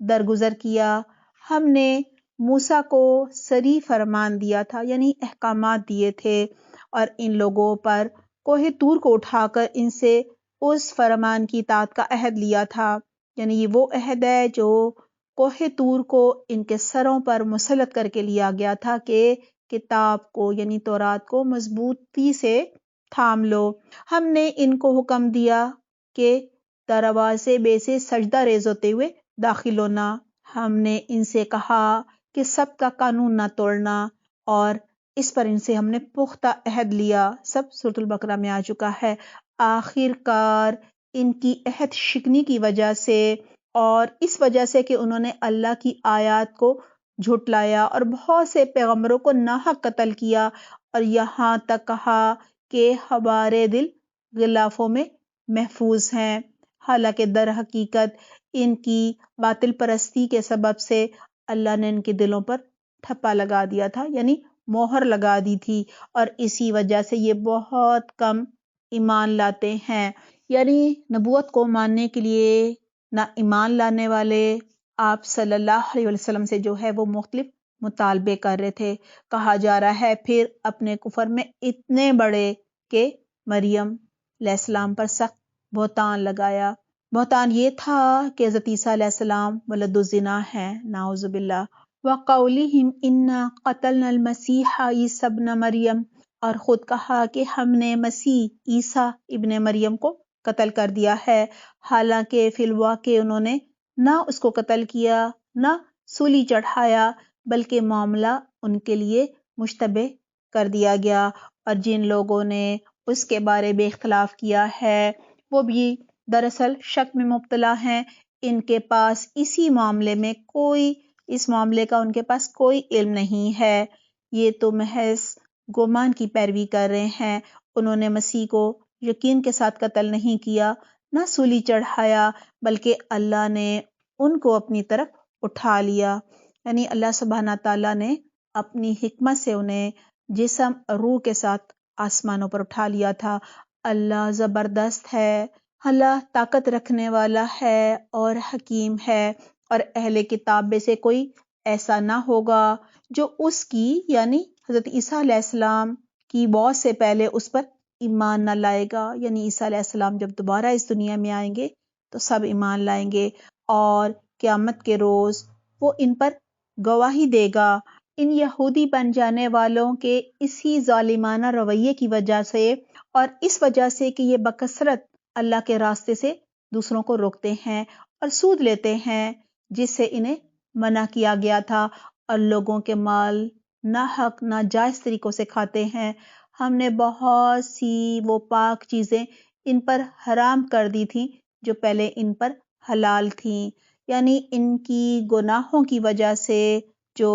درگزر کیا. ہم نے موسیٰ کو صریح فرمان دیا تھا، یعنی احکامات دیے تھے، اور ان لوگوں پر کوہ طور کو اٹھا کر ان سے اس فرمان کی اطاعت کا عہد لیا تھا. یعنی یہ وہ عہد ہے جو کوہ طور کو ان کے سروں پر مسلط کر کے لیا گیا تھا کہ کتاب کو یعنی تورات کو مضبوطی سے تھام لو. ہم نے ان کو حکم دیا کہ دروازے بے سے سجدہ ریز ہوتے ہوئے داخل ہونا. ہم نے ان سے کہا کہ سب کا قانون نہ توڑنا، اور اس پر ان سے ہم نے پختہ عہد لیا. سب سورۃ البقرہ میں آ چکا ہے. آخر کار ان کی عہد شکنی کی وجہ سے اور اس وجہ سے کہ انہوں نے اللہ کی آیات کو جھٹلایا اور بہت سے پیغمبروں کو ناحق قتل کیا، اور یہاں تک کہا کہ ہمارے دل غلافوں میں محفوظ ہیں. حالانکہ در حقیقت ان کی باطل پرستی کے سبب سے اللہ نے ان کے دلوں پر ٹھپا لگا دیا تھا، یعنی مہر لگا دی تھی، اور اسی وجہ سے یہ بہت کم ایمان لاتے ہیں. یعنی نبوت کو ماننے کے لیے نہ ایمان لانے والے آپ صلی اللہ علیہ وسلم سے جو ہے وہ مختلف مطالبے کر رہے تھے. کہا جا رہا ہے پھر اپنے کفر میں اتنے بڑے کہ مریم علیہ السلام پر سخت بہتان لگایا. بہتان یہ تھا کہ حضرت عیسیٰ علیہ السلام ولد الزنا ہیں، نعوذ باللہ. وَقَوْلِهِمْ إِنَّا قَتَلْنَا الْمَسِيحَ عِيسَى ابْنَ مریم، اور خود کہا کہ ہم نے مسیح عیسیٰ ابن مریم کو قتل کر دیا ہے، حالانکہ فی الواقع انہوں نے نہ اس کو قتل کیا نہ سولی چڑھایا، بلکہ معاملہ ان کے لیے مشتبہ کر دیا گیا. اور جن لوگوں نے اس کے بارے میں اختلاف کیا ہے وہ بھی دراصل شک میں مبتلا ہیں. ان کے پاس اسی معاملے میں اس معاملے کا ان کے پاس کوئی علم نہیں ہے. یہ تو محض گمان کی پیروی کر رہے ہیں. انہوں نے مسیح کو یقین کے ساتھ قتل نہیں کیا نہ سولی چڑھایا، بلکہ اللہ نے ان کو اپنی طرف اٹھا لیا. یعنی اللہ سبحانہ تعالیٰ نے اپنی حکمت سے انہیں جسم اور روح کے ساتھ آسمانوں پر اٹھا لیا تھا. اللہ زبردست ہے، اللہ طاقت رکھنے والا ہے اور حکیم ہے، اور اہل کتاب میں سے کوئی ایسا نہ ہوگا جو اس کی یعنی حضرت عیسیٰ علیہ السلام کی موت سے پہلے اس پر ایمان نہ لائے گا. یعنی عیسیٰ علیہ السلام جب دوبارہ اس دنیا میں آئیں گے تو سب ایمان لائیں گے، اور قیامت کے روز وہ ان پر گواہی دے گا. ان یہودی بن جانے والوں کے اسی ظالمانہ رویے کی وجہ سے اور اس وجہ سے کہ یہ بکثرت اللہ کے راستے سے دوسروں کو روکتے ہیں اور سود لیتے ہیں جس سے انہیں منع کیا گیا تھا، اور لوگوں کے مال ناحق ناجائز طریقوں سے کھاتے ہیں. ہم نے بہت سی وہ پاک چیزیں ان پر حرام کر دی تھیں جو پہلے ان پر حلال تھیں. یعنی ان کی گناہوں کی وجہ سے جو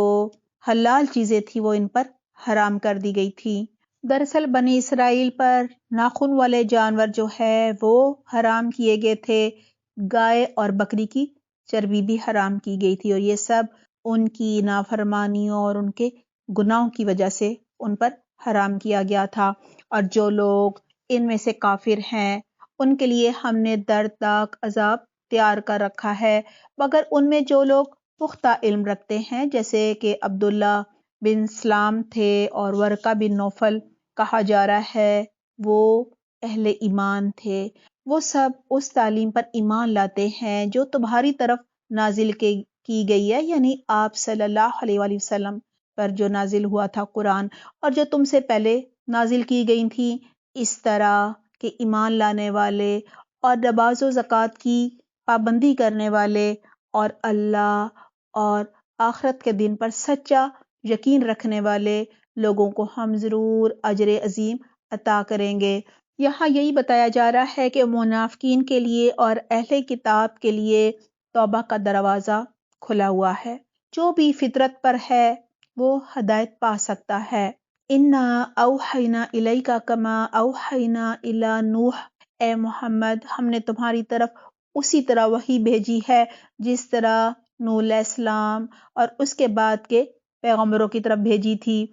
حلال چیزیں تھیں وہ ان پر حرام کر دی گئی تھی. دراصل بنی اسرائیل پر ناخن والے جانور جو ہے وہ حرام کیے گئے تھے، گائے اور بکری کی چربی بھی حرام کی گئی تھی، اور یہ سب ان کی نافرمانیوں اور ان کے گناہوں کی وجہ سے ان پر حرام کیا گیا تھا. اور جو لوگ ان میں سے کافر ہیں ان کے لیے ہم نے دردناک عذاب تیار کر رکھا ہے، مگر ان میں جو لوگ پختہ علم رکھتے ہیں جیسے کہ عبداللہ بن سلام تھے اور ورقہ بن نوفل کہا جا رہا ہے وہ اہل ایمان تھے، وہ سب اس تعلیم پر ایمان لاتے ہیں جو تمہاری طرف نازل کی گئی ہے، یعنی آپ صلی اللہ علیہ وآلہ وسلم پر جو نازل ہوا تھا قرآن، اور جو تم سے پہلے نازل کی گئی تھی، اس طرح کہ ایمان لانے والے اور نماز و زکوٰۃ کی پابندی کرنے والے اور اللہ اور آخرت کے دن پر سچا یقین رکھنے والے لوگوں کو ہم ضرور اجر عظیم عطا کریں گے. یہاں یہی بتایا جا رہا ہے کہ منافقین کے لیے اور اہل کتاب کے لیے توبہ کا دروازہ کھلا ہوا ہے. جو بھی فطرت پر ہے وہ ہدایت پا سکتا ہے. انا اوحینا الیک کما اوحینا الی نوح، اے محمد ہم نے تمہاری طرف اسی طرح وحی بھیجی ہے جس طرح نوح علیہ السلام اور اس کے بعد کے پیغمبروں کی طرف بھیجی تھی.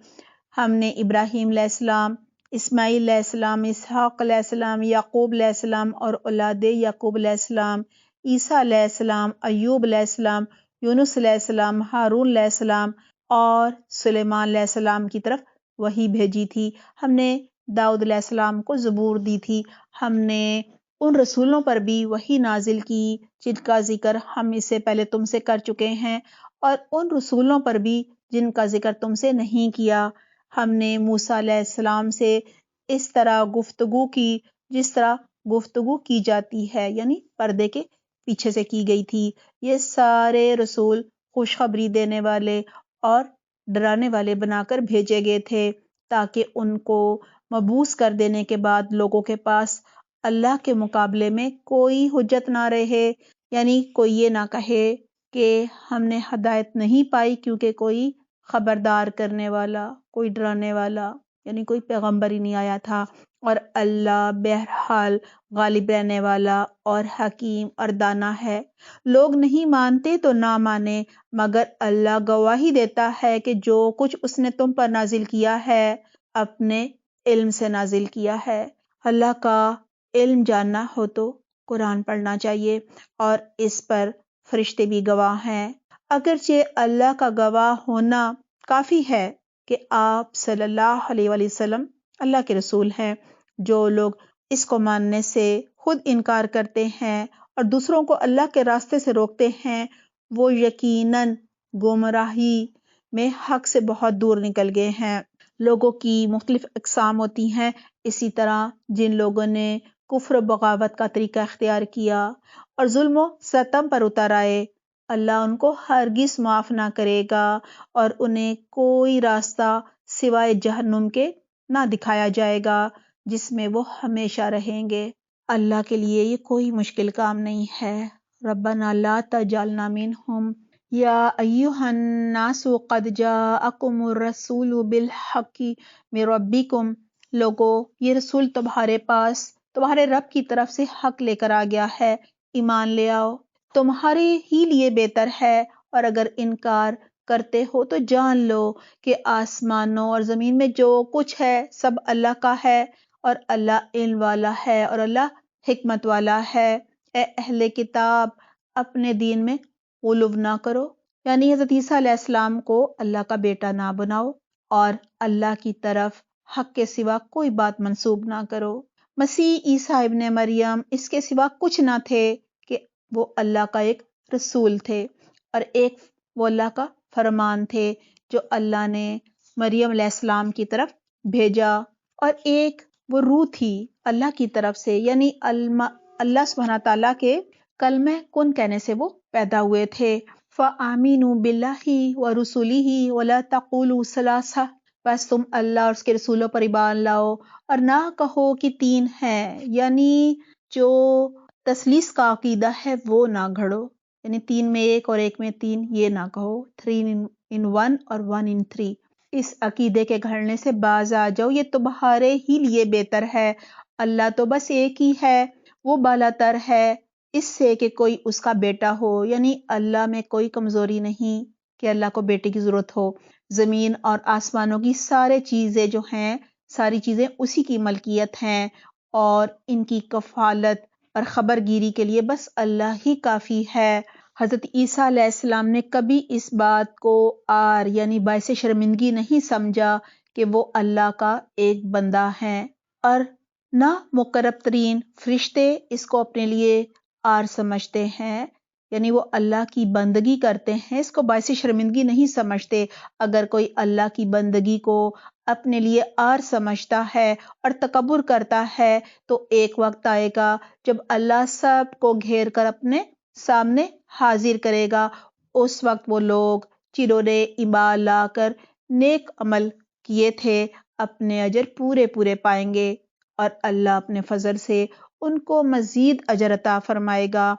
ہم نے ابراہیم علیہ السلام، اسماعیل علیہ السلام، اسحاق علیہ السلام، یعقوب علیہ السلام اور اولاد یعقوب علیہ السلام عیسیٰ علیہ السلام، ایوب علیہ السلام، یونس علیہ السلام، ہارون علیہ السلام اور سلیمان علیہ السلام کی طرف وحی بھیجی تھی۔ ہم نے داؤد علیہ السلام کو زبور دی تھی۔ ہم نے ان رسولوں پر بھی وحی نازل کی جن کا ذکر ہم اس سے پہلے تم سے کر چکے ہیں، اور ان رسولوں پر بھی جن کا ذکر تم سے نہیں کیا۔ ہم نے موسیٰ علیہ السلام سے اس طرح گفتگو کی جس طرح گفتگو کی جاتی ہے، یعنی پردے کے پیچھے سے کی گئی تھی۔ یہ سارے رسول خوشخبری دینے والے اور ڈرانے والے بنا کر بھیجے گئے تھے تاکہ ان کو مبعوث کر دینے کے بعد لوگوں کے پاس اللہ کے مقابلے میں کوئی حجت نہ رہے، یعنی کوئی یہ نہ کہے کہ ہم نے ہدایت نہیں پائی کیونکہ کوئی خبردار کرنے والا، کوئی ڈرانے والا یعنی کوئی پیغمبر ہی نہیں آیا تھا۔ اور اللہ بہرحال غالب رہنے والا اور حکیم اور دانا ہے۔ لوگ نہیں مانتے تو نہ مانے، مگر اللہ گواہی دیتا ہے کہ جو کچھ اس نے تم پر نازل کیا ہے اپنے علم سے نازل کیا ہے۔ اللہ کا علم جاننا ہو تو قرآن پڑھنا چاہیے، اور اس پر فرشتے بھی گواہ ہیں۔ اگرچہ اللہ کا گواہ ہونا کافی ہے کہ آپ صلی اللہ علیہ وآلہ وسلم اللہ کے رسول ہیں۔ جو لوگ اس کو ماننے سے خود انکار کرتے ہیں اور دوسروں کو اللہ کے راستے سے روکتے ہیں، وہ یقیناً گمراہی میں حق سے بہت دور نکل گئے ہیں۔ لوگوں کی مختلف اقسام ہوتی ہیں، اسی طرح جن لوگوں نے کفر و بغاوت کا طریقہ اختیار کیا اور ظلم و ستم پر اتر آئے، اللہ ان کو ہرگز معاف نہ کرے گا اور انہیں کوئی راستہ سوائے جہنم کے نہ دکھایا جائے گا جس میں وہ ہمیشہ رہیں گے۔ اللہ کے لیے یہ کوئی مشکل کام نہیں ہے۔ ربنا لا تجعلنا منہم یا ایہا الناس قد جاءکم الرسول بالحق من ربکم، لوگو یہ رسول تمہارے پاس تمہارے رب کی طرف سے حق لے کر آ گیا ہے، ایمان لے آؤ، تمہارے ہی لیے بہتر ہے، اور اگر انکار کرتے ہو تو جان لو کہ آسمانوں اور زمین میں جو کچھ ہے سب اللہ کا ہے، اور اللہ علم والا ہے اور اللہ حکمت والا ہے۔ اے اہل کتاب، اپنے دین میں غلو نہ کرو، یعنی حضرت عیسیٰ علیہ السلام کو اللہ کا بیٹا نہ بناؤ اور اللہ کی طرف حق کے سوا کوئی بات منسوب نہ کرو۔ مسیح عیسیٰ ابن مریم اس کے سوا کچھ نہ تھے کہ وہ اللہ کا ایک رسول تھے، اور ایک وہ اللہ کا فرمان تھے جو اللہ نے مریم علیہ السلام کی طرف بھیجا، اور ایک وہ روح تھی اللہ کی طرف سے، یعنی اللہ سبحانہ تعالیٰ کے کلمہ کن کہنے سے وہ پیدا ہوئے تھے۔ فَآمِنُوا بِاللَّهِ وَرُسُلِهِ وَلَا تَقُولُوا ثَلَاثَةٌ، بس تم اللہ اور اس کے رسولوں پر ایمان لاؤ اور نہ کہو کہ تین ہیں، یعنی جو تثلیث کا عقیدہ ہے وہ نہ گھڑو، یعنی تین میں ایک اور ایک میں تین یہ نہ کہو، 3 in 1 اور 1 in 3۔ اس عقیدے کے گھڑنے سے باز آ جاؤ، یہ تمہارے ہی لیے بہتر ہے۔ اللہ تو بس ایک ہی ہے، وہ بالا تر ہے اس سے کہ کوئی اس کا بیٹا ہو، یعنی اللہ میں کوئی کمزوری نہیں کہ اللہ کو بیٹے کی ضرورت ہو۔ زمین اور آسمانوں کی سارے چیزیں جو ہیں، ساری چیزیں اسی کی ملکیت ہیں، اور ان کی کفالت اور خبر گیری کے لیے بس اللہ ہی کافی ہے۔ حضرت عیسیٰ علیہ السلام نے کبھی اس بات کو عار یعنی باعث شرمندگی نہیں سمجھا کہ وہ اللہ کا ایک بندہ ہیں، اور نہ مقرب ترین فرشتے اس کو اپنے لیے عار سمجھتے ہیں، یعنی وہ اللہ کی بندگی کرتے ہیں، اس کو باعث شرمندگی نہیں سمجھتے۔ اگر کوئی اللہ کی بندگی کو اپنے لیے عار سمجھتا ہے اور تکبر کرتا ہے تو ایک وقت آئے گا جب اللہ سب کو گھیر کر اپنے سامنے حاضر کرے گا۔ اس وقت وہ لوگ جنہوں نے ایمان لا کر نیک عمل کیے تھے اپنے اجر پورے پورے پائیں گے، اور اللہ اپنے فضل سے ان کو مزید اجر عطا فرمائے گا۔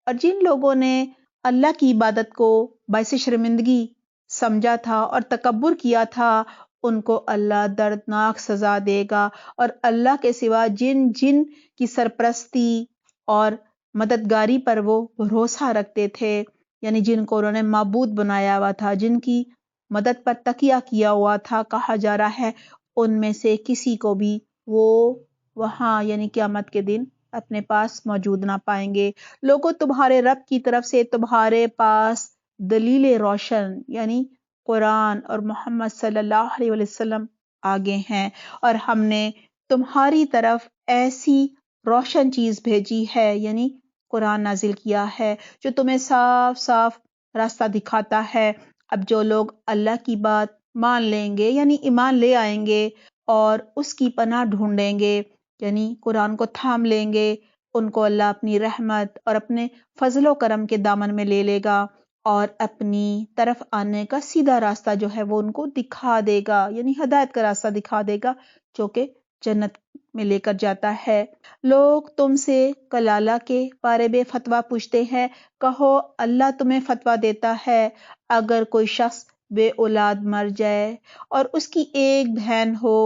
اور جن لوگوں نے اللہ کی عبادت کو باعث شرمندگی سمجھا تھا اور تکبر کیا تھا، ان کو اللہ دردناک سزا دے گا، اور اللہ کے سوا جن جن کی سرپرستی اور مددگاری پر وہ بھروسہ رکھتے تھے، یعنی جن کو انہوں نے معبود بنایا ہوا تھا، جن کی مدد پر تکیہ کیا ہوا تھا، کہا جا رہا ہے ان میں سے کسی کو بھی وہ وہاں یعنی قیامت کے دن اپنے پاس موجود نہ پائیں گے۔ لوگوں تمہارے رب کی طرف سے تمہارے پاس دلیل روشن یعنی قرآن اور محمد صلی اللہ علیہ وسلم آگے ہیں، اور ہم نے تمہاری طرف ایسی روشن چیز بھیجی ہے یعنی قرآن نازل کیا ہے جو تمہیں صاف صاف راستہ دکھاتا ہے۔ اب جو لوگ اللہ کی بات مان لیں گے یعنی ایمان لے آئیں گے اور اس کی پناہ ڈھونڈیں گے یعنی قرآن کو تھام لیں گے، ان کو اللہ اپنی رحمت اور اپنے فضل و کرم کے دامن میں لے لے گا اور اپنی طرف آنے کا سیدھا راستہ جو ہے وہ ان کو دکھا دے گا یعنی ہدایت کا راستہ دکھا دے گا جو کہ جنت میں لے کر جاتا ہے۔ لوگ تم سے کلالہ کے بارے میں فتویٰ پوچھتے ہیں، کہو اللہ تمہیں فتویٰ دیتا ہے اگر کوئی شخص بے اولاد مر جائے اور اس کی ایک بہن ہو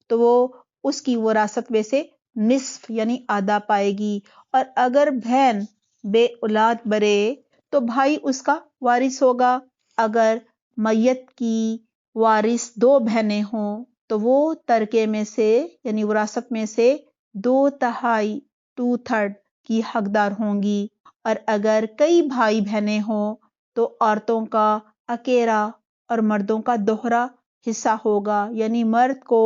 تو وہ اس کی وراثت میں سے نصف یعنی آدھا پائے گی، اور اگر بہن بے اولاد مرے تو بھائی اس کا وارث ہوگا۔ اگر میت کی وارث 2 بہنیں ہوں تو وہ ترکے میں سے یعنی وراثت میں سے 2/3 2/3 کی حقدار ہوں گی، اور اگر کئی بھائی بہنیں ہوں تو عورتوں کا اکیرا اور مردوں کا دوہرا حصہ ہوگا یعنی مرد کو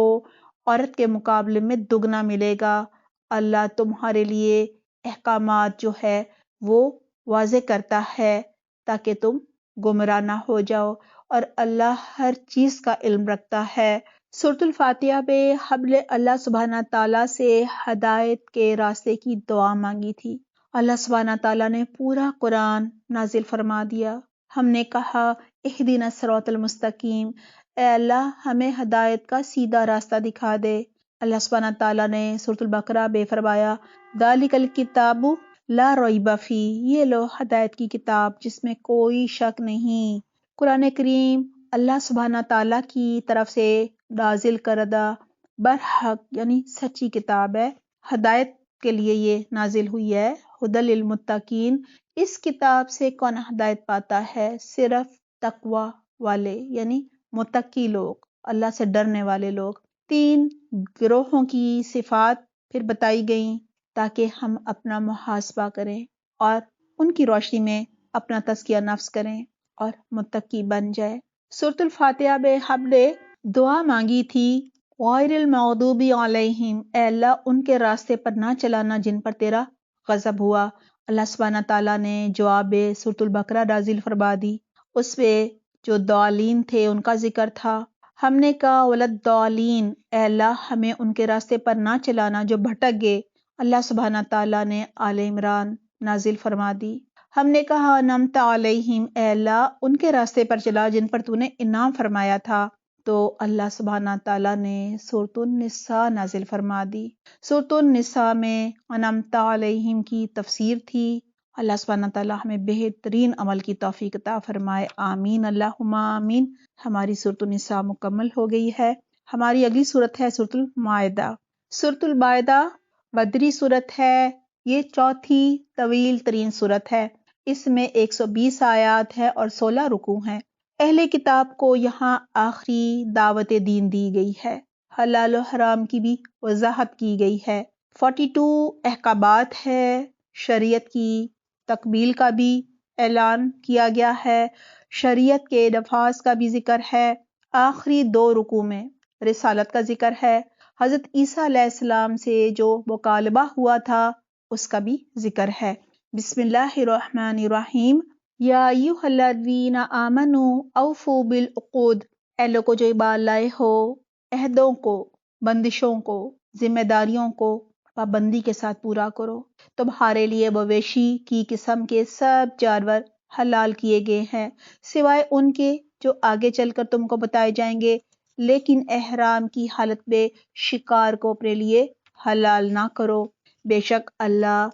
عورت کے مقابلے میں دگنا ملے گا۔ اللہ تمہارے لیے احکامات جو ہے وہ واضح کرتا ہے تاکہ تم گمراہ نہ ہو جاؤ، اور اللہ ہر چیز کا علم رکھتا ہے۔ سورۃ الفاتحہ میں ہم نے اللہ سبحانہ تعالیٰ سے ہدایت کے راستے کی دعا مانگی تھی۔ اللہ سبحانہ تعالیٰ نے پورا قرآن نازل فرما دیا۔ ہم نے کہا اہدنا الصراط المستقیم، اے اللہ ہمیں ہدایت کا سیدھا راستہ دکھا دے۔ اللہ سبحانہ تعالیٰ نے سورۃ البقرہ میں فرمایا ذالک الکتاب لا ریب فیہ، یہ لو ہدایت کی کتاب جس میں کوئی شک نہیں۔ قرآن کریم اللہ سبحانہ تعالیٰ کی طرف سے نازل کردہ برحق یعنی سچی کتاب ہے، ہدایت کے لیے یہ نازل ہوئی ہے۔ ھدی للمتقین، اس کتاب سے کون ہدایت پاتا ہے؟ صرف تقوی والے یعنی متقی لوگ، اللہ سے ڈرنے والے لوگ۔ 3 گروہوں کی صفات پھر بتائی گئیں تاکہ ہم اپنا محاسبہ کریں اور ان کی روشنی میں اپنا تزکیہ نفس کریں اور متقی بن جائے۔ سورۃ الفاتحہ میں ہم نے دعا مانگی تھی غیر المغضوب علیہم، اے اللہ ان کے راستے پر نہ چلانا جن پر تیرا غضب ہوا۔ اللہ سبحانہ تعالیٰ نے جواب سورۃ البقرہ نازل فرما دی، اس میں جو ضالین تھے ان کا ذکر تھا۔ ہم نے کہا وللضالین، اے اللہ ہمیں ان کے راستے پر نہ چلانا جو بھٹک گئے۔ اللہ سبحانہ تعالیٰ نے آل عمران نازل فرما دی۔ ہم نے کہا انعمت علیہم، اے اللہ ان کے راستے پر چلا جن پر تو نے انعام فرمایا تھا، تو اللہ سبحانہ تعالیٰ نے سورۃ النساء نازل فرما دی۔ سورۃ النساء میں انعمت علیہم کی تفسیر تھی۔ اللہ سبحانہ تعالیٰ ہمیں بہترین عمل کی توفیق عطا فرمائے، آمین اللہم آمین۔ ہماری سورۃ النساء مکمل ہو گئی ہے۔ ہماری اگلی سورت ہے سورۃ المائدہ۔ سورۃ المائدہ مدنی سورت ہے، یہ چوتھی طویل ترین سورت ہے۔ اس میں 120 آیات ہے اور 16 رکوع ہیں۔ اہل کتاب کو یہاں آخری دعوت دین دی گئی ہے، حلال و حرام کی بھی وضاحت کی گئی ہے۔ 42 احکامات ہے، شریعت کی تکمیل کا بھی اعلان کیا گیا ہے، شریعت کے نفاذ کا بھی ذکر ہے۔ آخری 2 رکوع میں رسالت کا ذکر ہے، حضرت عیسیٰ علیہ السلام سے جو مکالمہ ہوا تھا اس کا بھی ذکر ہے۔ بسم اللہ الرحمن الرحیم، یا ایھا الذین آمنوا اوفوا بالعقود، اے لوگو جو ایمان لائے ہو عہدوں کو، بندشوں کو، ذمہ داریوں کو پابندی کے ساتھ پورا کرو۔ تمہارے لیے مویشی کی قسم کے سب جانور حلال کیے گئے ہیں سوائے ان کے جو آگے چل کر تم کو بتائے جائیں گے، لیکن احرام کی حالت میں شکار کو اپنے لیے حلال نہ کرو۔ بے شک اللہ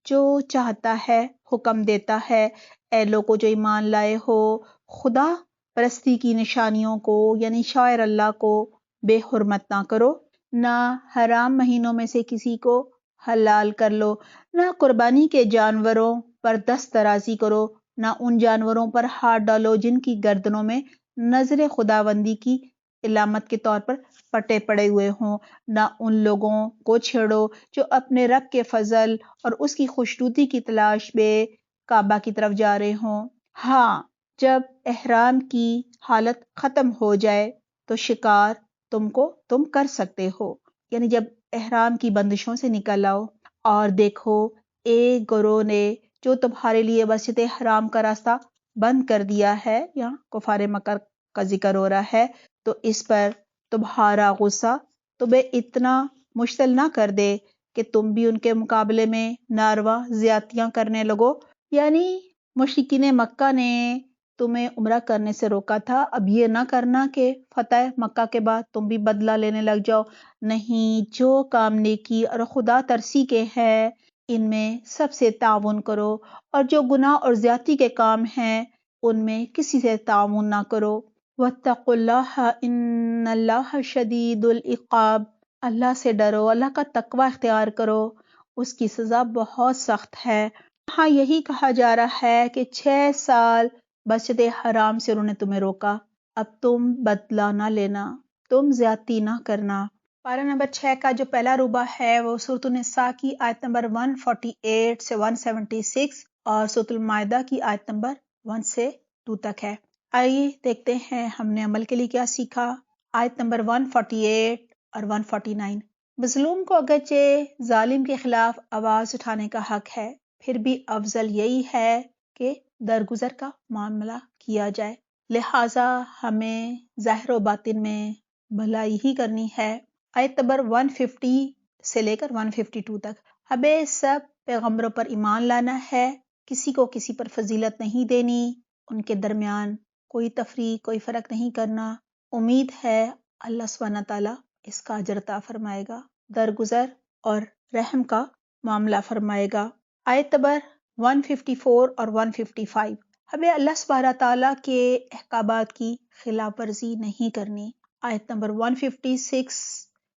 جو چاہتا ہے حکم دیتا ہے۔ اے لوگو جو ایمان لائے ہو خدا پرستی کی نشانیوں کو یعنی شعائر اللہ کو بے حرمت نہ کرو، نہ حرام مہینوں میں سے کسی کو حلال کر لو، نہ قربانی کے جانوروں پر دست درازی کرو، نہ ان جانوروں پر ہاتھ ڈالو جن کی گردنوں میں نظر خداوندی کی علامت کے طور پر پٹے پڑے ہوئے ہوں، نہ ان لوگوں کو چھیڑو جو اپنے رب کے فضل اور اس کی خوشنودی کی تلاش میں کعبہ کی طرف جا رہے ہوں۔ ہاں، جب احرام کی حالت ختم ہو جائے تو شکار تم کر سکتے ہو، یعنی جب احرام کی بندشوں سے نکل آؤ اور دیکھو ایک گروہ نے جو تمہارے لیے مسجد حرام کا راستہ بند کر دیا ہے، یا کفار مکہ کا ذکر ہو رہا ہے، تو اس پر تمہارا غصہ تمہیں اتنا مشتعل نہ کر دے کہ تم بھی ان کے مقابلے میں ناروا زیادتیاں کرنے لگو۔ یعنی مشرکین مکہ نے تمہیں عمرہ کرنے سے روکا تھا، اب یہ نہ کرنا کہ فتح مکہ کے بعد تم بھی بدلہ لینے لگ جاؤ۔ نہیں، جو کام نیکی اور خدا ترسی کے ہیں ان میں سب سے تعاون کرو، اور جو گناہ اور زیادتی کے کام ہیں ان میں کسی سے تعاون نہ کرو۔ واتقوا اللہ ان اللہ شدید العقاب، اللہ سے ڈرو، اللہ کا تقوی اختیار کرو، اس کی سزا بہت سخت ہے۔ ہاں، یہی کہا جا رہا ہے کہ 6 سال مسجد حرام سے انہوں نے تمہیں روکا، اب تم بدلہ نہ لینا، تم زیادتی نہ کرنا۔ پارہ نمبر 6 کا جو پہلا ربع ہے وہ سورۃ النساء کی آیت نمبر 148 سے 176 اور سورۃ المائدہ کی آیت نمبر 1 سے 2 تک ہے۔ آئیے دیکھتے ہیں ہم نے عمل کے لیے کیا سیکھا۔ آیت نمبر 148 اور 149۔ مظلوم کو اگرچہ ظالم کے خلاف آواز اٹھانے کا حق ہے، پھر بھی افضل یہی ہے کہ درگزر کا معاملہ کیا جائے، لہٰذا ہمیں ظاہر و باطن میں بھلائی ہی کرنی ہے۔ آیت نمبر 150 سے لے کر 152 تک۔ ہمیں سب پیغمبروں پر ایمان لانا ہے، کسی کو کسی پر فضیلت نہیں دینی، ان کے درمیان کوئی تفریق، کوئی فرق نہیں کرنا۔ امید ہے اللہ سبحانہ تعالیٰ اس کا اجر عطا فرمائے گا، درگزر اور رحم کا معاملہ فرمائے گا۔ آیت نمبر 154 اور 155۔ ہمیں اللہ سبحانہ تعالیٰ کے احکامات کی خلاف ورزی نہیں کرنی۔ آیت نمبر 156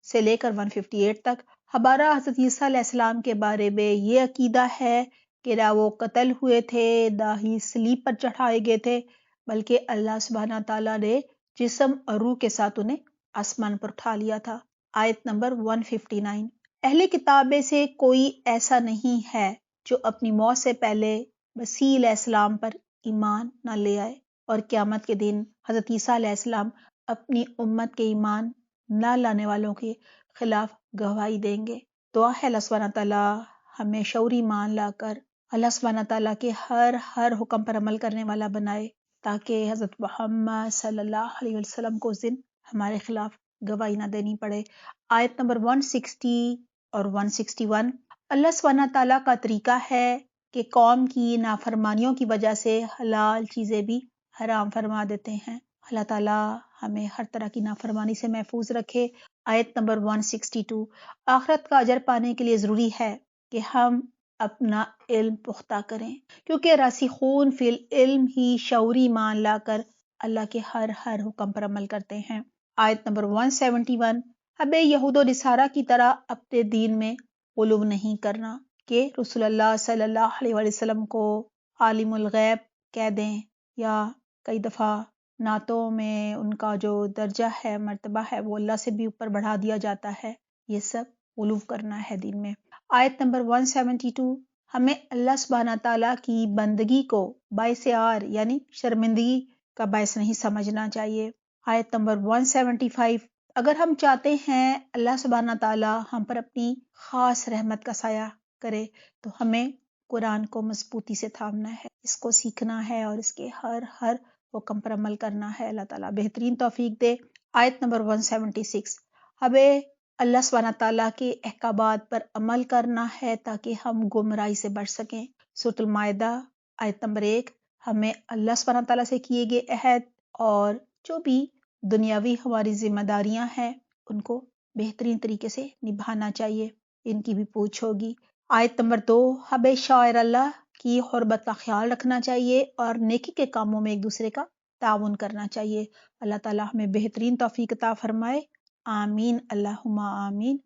سے لے کر 158 تک۔ ہمارا حضرت عیسیٰ علیہ السلام کے بارے میں یہ عقیدہ ہے کہ نہ وہ قتل ہوئے تھے، نہ ہی صلیب پر چڑھائے گئے تھے، بلکہ اللہ سبحانہ تعالیٰ نے جسم اور روح کے ساتھ انہیں آسمان پر اٹھا لیا تھا۔ آیت نمبر 159۔ اہل کتاب میں سے کوئی ایسا نہیں ہے جو اپنی موت سے پہلے مسیح علیہ السلام پر ایمان نہ لے آئے، اور قیامت کے دن حضرت عیسیٰ علیہ السلام اپنی امت کے ایمان نہ لانے والوں کے خلاف گواہی دیں گے۔ دعا ہے اللہ سبحانہ تعالیٰ ہمیں شعوری ایمان لا کر اللہ سبحانہ تعالیٰ کے ہر حکم پر عمل کرنے والا بنائے، تاکہ حضرت محمد صلی اللہ علیہ وسلم کو اس دن ہمارے خلاف گواہی نہ دینی پڑے۔ آیت نمبر 160 اور 161۔ اللہ سبحانہ تعالیٰ کا طریقہ ہے کہ قوم کی نافرمانیوں کی وجہ سے حلال چیزیں بھی حرام فرما دیتے ہیں۔ اللہ تعالیٰ ہمیں ہر طرح کی نافرمانی سے محفوظ رکھے۔ آیت نمبر 162۔ آخرت کا اجر پانے کے لیے ضروری ہے کہ ہم اپنا علم پختہ کریں، کیونکہ راسخون فی العلم ہی شعوری ایمان لا کر اللہ کے ہر حکم پر عمل کرتے ہیں۔ آیت نمبر 171۔ ہمیں یہود و نصارہ کی طرح اپنے دین میں غلو نہیں کرنا کہ رسول اللہ صلی اللہ علیہ وسلم کو عالم الغیب کہہ دیں، یا کئی دفعہ نعتوں میں ان کا جو درجہ ہے، مرتبہ ہے، وہ اللہ سے بھی اوپر بڑھا دیا جاتا ہے۔ یہ سب غلو کرنا ہے دین میں۔ آیت نمبر 172۔ ہمیں اللہ سبحانہ تعالیٰ کی بندگی کو باعث عار یعنی شرمندگی کا باعث نہیں سمجھنا چاہیے۔ آیت نمبر 175۔ اگر ہم چاہتے ہیں اللہ سبحانہ تعالیٰ ہم پر اپنی خاص رحمت کا سایہ کرے تو ہمیں قرآن کو مضبوطی سے تھامنا ہے، اس کو سیکھنا ہے اور اس کے ہر حکم پر عمل کرنا ہے۔ اللہ تعالیٰ بہترین توفیق دے۔ آیت نمبر 176۔ ہمیں اللہ سبحانہ تعالیٰ کے احکامات پر عمل کرنا ہے تاکہ ہم گمراہی سے بچ سکیں۔ سورۃ المائدہ آیت نمبر 1۔ ہمیں اللہ سبحانہ تعالیٰ سے کیے گئے عہد اور جو بھی دنیاوی ہماری ذمہ داریاں ہیں ان کو بہترین طریقے سے نبھانا چاہیے، ان کی بھی پوچھ ہوگی۔ آیت نمبر 2۔ ہمیں شاعر اللہ کی حرمت کا خیال رکھنا چاہیے اور نیکی کے کاموں میں ایک دوسرے کا تعاون کرنا چاہیے۔ اللہ تعالیٰ ہمیں بہترین توفیق عطا فرمائے۔ آمین، اللہم آمین۔